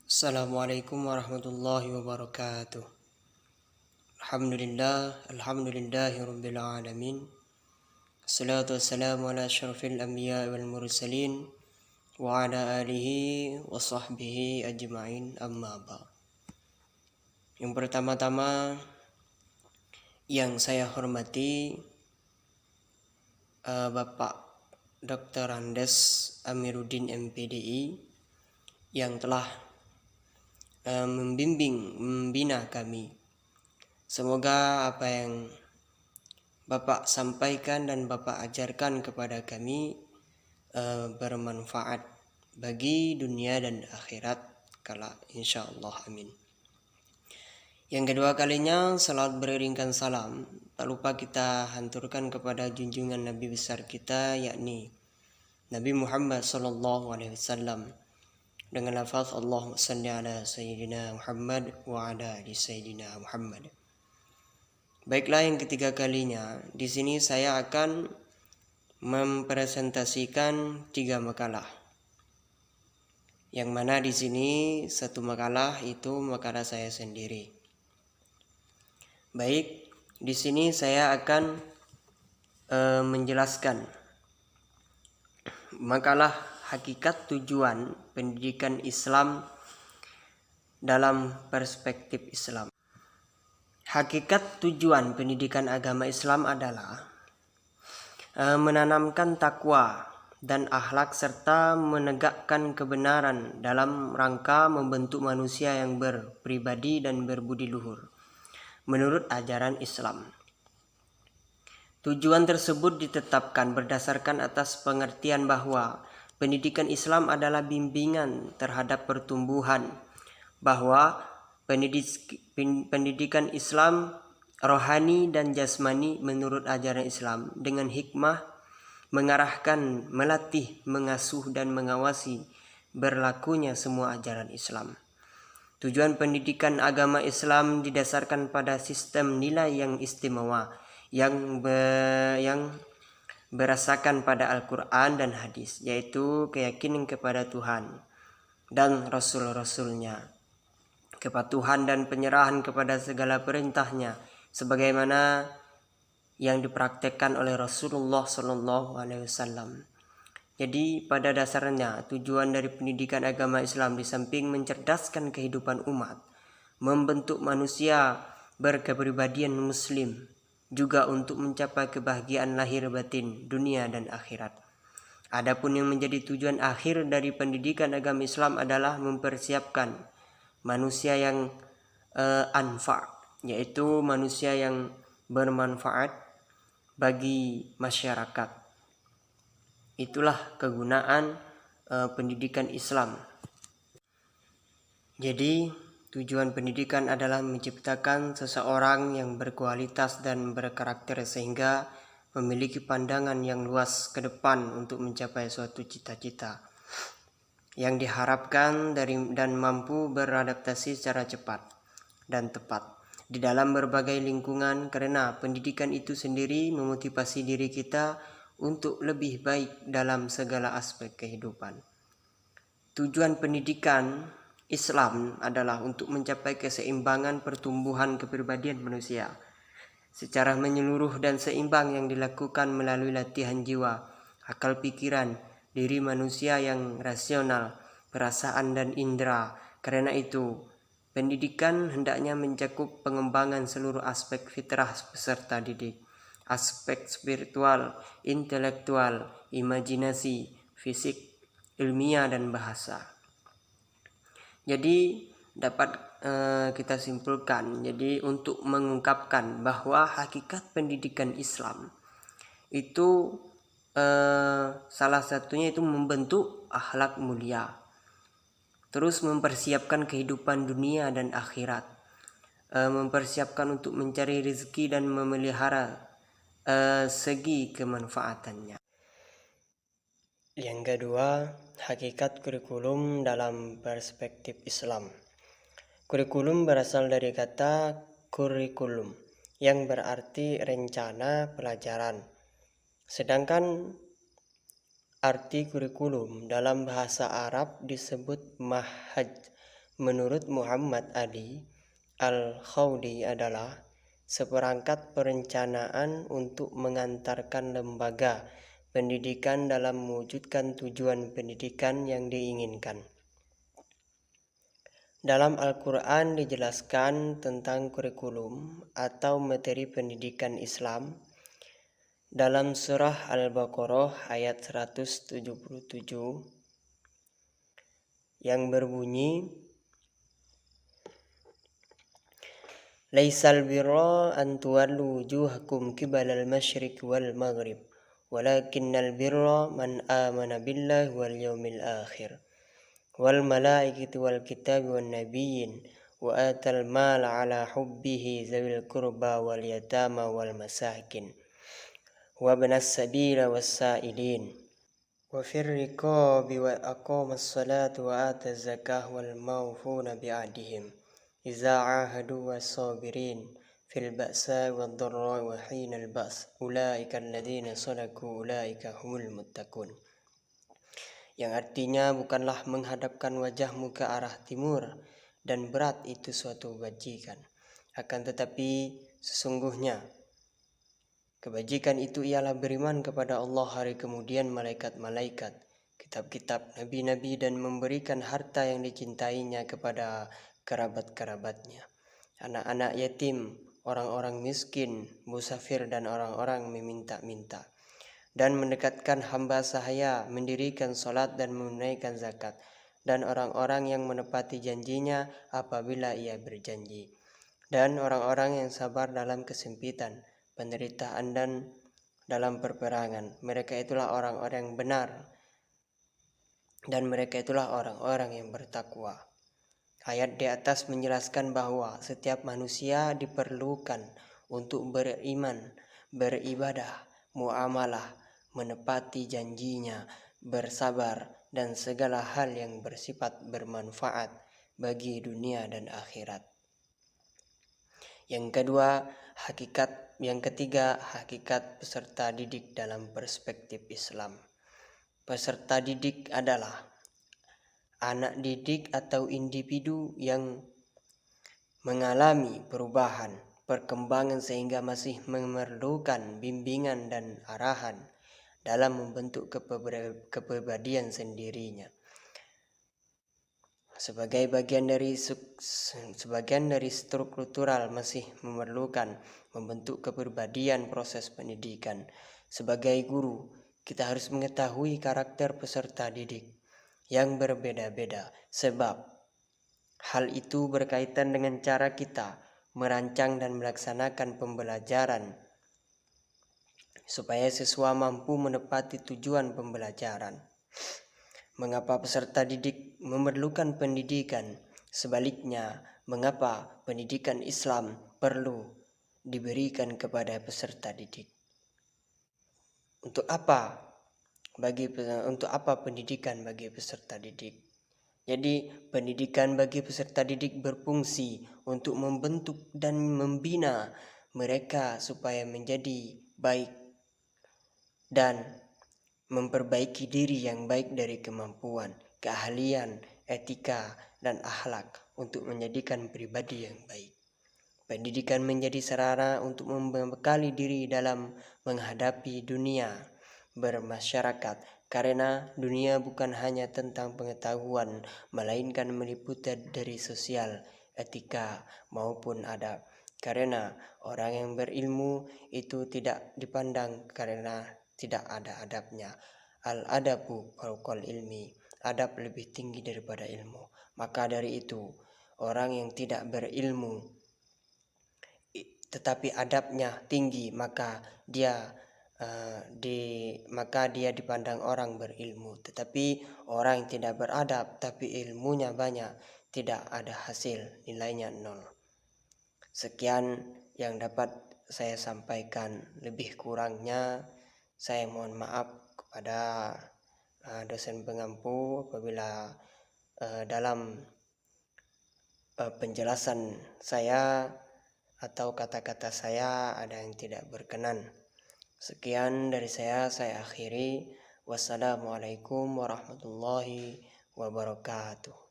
Assalamualaikum warahmatullahi wabarakatuh. Alhamdulillahi rabbil alamin. Assalatu wassalamu ala asyrafil anbiya wal mursalin wa ala alihi wa sahbihi ajma'in, amma ba'. Yang pertama-tama yang saya hormati Bapak Dr. Andes Amiruddin MPDI yang telah membina kami. Semoga apa yang Bapak sampaikan dan Bapak ajarkan kepada kami bermanfaat bagi dunia dan akhirat kala, insyaallah, amin. Yang kedua kalinya, salawat beriringkan salam tak lupa kita hanturkan kepada junjungan Nabi besar kita, yakni Nabi Muhammad SAW, dengan lafaz Allahumma salli ala Sayyidina Muhammad wa ala ali Sayyidina Muhammad. Baiklah, yang ketiga kalinya di sini saya akan mempresentasikan 3 makalah. Yang mana di sini satu makalah itu makalah saya sendiri. Baik, di sini saya akan menjelaskan makalah hakikat tujuan pendidikan Islam dalam perspektif Islam. Hakikat tujuan pendidikan agama Islam adalah menanamkan takwa dan akhlak serta menegakkan kebenaran dalam rangka membentuk manusia yang berpribadi dan berbudi luhur menurut ajaran Islam. Tujuan tersebut ditetapkan berdasarkan atas pengertian bahwa pendidikan Islam adalah bimbingan terhadap pertumbuhan, bahwa pendidikan Islam rohani dan jasmani menurut ajaran Islam dengan hikmah mengarahkan, melatih, mengasuh dan mengawasi berlakunya semua ajaran Islam. Tujuan pendidikan agama Islam didasarkan pada sistem nilai yang istimewa yang berasakan pada Al-Quran dan hadis, yaitu keyakinan kepada Tuhan dan Rasul-Rasulnya, kepatuhan dan penyerahan kepada segala perintahnya sebagaimana yang dipraktekkan oleh Rasulullah SAW. Jadi pada dasarnya tujuan dari pendidikan agama Islam di samping mencerdaskan kehidupan umat, membentuk manusia berkepribadian muslim, juga untuk mencapai kebahagiaan lahir batin dunia dan akhirat. Adapun yang menjadi tujuan akhir dari pendidikan agama Islam adalah mempersiapkan manusia yang anfa, yaitu manusia yang bermanfaat bagi masyarakat. Itulah kegunaan pendidikan Islam. Jadi tujuan pendidikan adalah menciptakan seseorang yang berkualitas dan berkarakter sehingga memiliki pandangan yang luas ke depan untuk mencapai suatu cita-cita yang diharapkan dan mampu beradaptasi secara cepat dan tepat di dalam berbagai lingkungan, karena pendidikan itu sendiri memotivasi diri kita untuk lebih baik dalam segala aspek kehidupan. Tujuan pendidikan Islam adalah untuk mencapai keseimbangan pertumbuhan kepribadian manusia secara menyeluruh dan seimbang yang dilakukan melalui latihan jiwa, akal pikiran, diri manusia yang rasional, perasaan dan indera. Karena itu, pendidikan hendaknya mencakup pengembangan seluruh aspek fitrah peserta didik, aspek spiritual, intelektual, imajinasi, fisik, ilmiah dan bahasa. Jadi dapat kita simpulkan, jadi untuk mengungkapkan bahwa hakikat pendidikan Islam itu salah satunya itu membentuk akhlak mulia, terus mempersiapkan kehidupan dunia dan akhirat, mempersiapkan untuk mencari rezeki dan memelihara segi kemanfaatannya. Yang kedua, hakikat kurikulum dalam perspektif Islam. Kurikulum berasal dari kata kurikulum yang berarti rencana pelajaran. Sedangkan arti kurikulum dalam bahasa Arab disebut mahaj. Menurut Muhammad Ali Al-Khawdi adalah seperangkat perencanaan untuk mengantarkan lembaga pendidikan dalam mewujudkan tujuan pendidikan yang diinginkan. Dalam Al-Quran dijelaskan tentang kurikulum atau materi pendidikan Islam dalam surah Al-Baqarah ayat 177 yang berbunyi, Laisal birra an tuwallu wujuhakum qibalal masyriq wal maghrib walakinnal birra man amana billahi wal yawmil akhir wal malaikati wal kitabi wan nabiyyin wa atal mal ala hubbihi zawil qurba wal yatama wal masakin wa ibnas sabila was sa'ilin wa fir riqabi wa aqamas salata wa ataz zakah wal mawfuna bi ahdihim iza ahadu was sabirin fil ba'sa wad dharra wa hinal ba's ulaika alladziina sadaqu ulaika humul muttaqun. Yang artinya bukanlah menghadapkan wajahmu ke arah timur dan berat itu suatu kebajikan. Akan tetapi sesungguhnya kebajikan itu ialah beriman kepada Allah hari kemudian, malaikat-malaikat, kitab-kitab, nabi-nabi, dan memberikan harta yang dicintainya kepada kerabat-kerabatnya, anak-anak yatim, orang-orang miskin, musafir, dan orang-orang meminta-minta, dan mendekatkan hamba sahaya, mendirikan salat dan menunaikan zakat, dan orang-orang yang menepati janjinya apabila ia berjanji, dan orang-orang yang sabar dalam kesempitan, penderitaan, dan dalam perperangan. Mereka itulah orang-orang yang benar, dan mereka itulah orang-orang yang bertakwa. Ayat di atas menjelaskan bahwa setiap manusia diperlukan untuk beriman, beribadah, muamalah, menepati janjinya, bersabar, dan segala hal yang bersifat bermanfaat bagi dunia dan akhirat. Yang ketiga, hakikat peserta didik dalam perspektif Islam. Peserta didik adalah anak didik atau individu yang mengalami perubahan, perkembangan sehingga masih memerlukan bimbingan dan arahan dalam membentuk kepribadian sendirinya. Sebagian dari struktural masih memerlukan membentuk kepribadian proses pendidikan. Sebagai guru, kita harus mengetahui karakter peserta didik yang berbeda-beda, sebab hal itu berkaitan dengan cara kita merancang dan melaksanakan pembelajaran supaya siswa mampu menepati tujuan pembelajaran. Mengapa peserta didik memerlukan pendidikan? Sebaliknya, mengapa pendidikan Islam perlu diberikan kepada peserta didik? Untuk apa pendidikan bagi peserta didik? Jadi, pendidikan bagi peserta didik berfungsi untuk membentuk dan membina mereka supaya menjadi baik dan memperbaiki diri yang baik dari kemampuan, keahlian, etika, dan akhlak untuk menjadikan pribadi yang baik. Pendidikan menjadi sarana untuk membekali diri dalam menghadapi dunia bermasyarakat, karena dunia bukan hanya tentang pengetahuan, melainkan meliputi dari sosial, etika, maupun adab. Karena orang yang berilmu itu tidak dipandang karena tidak ada adabnya. Al-adabu fawqal ilmi, adab lebih tinggi daripada ilmu. Maka dari itu, orang yang tidak berilmu tetapi adabnya tinggi, maka dia dipandang orang berilmu. Tetapi orang yang tidak beradab tapi ilmunya banyak, tidak ada hasil, nilainya 0. Sekian yang dapat saya sampaikan. Lebih kurangnya saya mohon maaf kepada dosen pengampu apabila dalam penjelasan saya atau kata-kata saya ada yang tidak berkenan. Sekian dari saya akhiri. Wassalamualaikum warahmatullahi wabarakatuh.